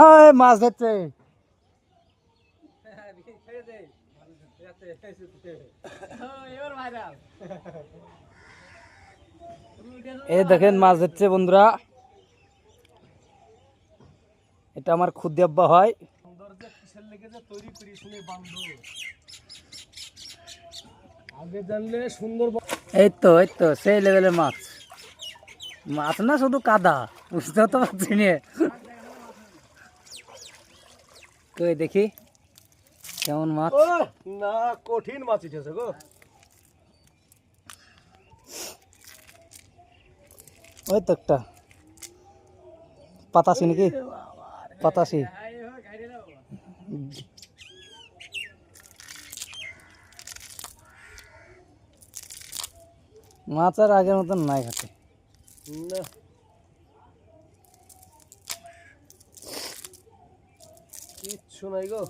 ওই মাছ ধরছে। এই দেখেন মাছ ধরছে বন্ধুরা, এটা আমার ক্ষুদ্র আব্বা হয়। আগে জানলে সুন্দর। এই তো সেই লেভেলের মাছ। মাছ না শুধু কাদা, বুঝতে তো পারছি না। কই দেখি কেমন মাছ। না, কঠিন মাছ উঠেছে গো। ওই তো একটা পাতাসি নাকি, পাতাসি। মাছ আর আগের মতন নাই ঘাটে। না, কিচ্ছু নাই গো।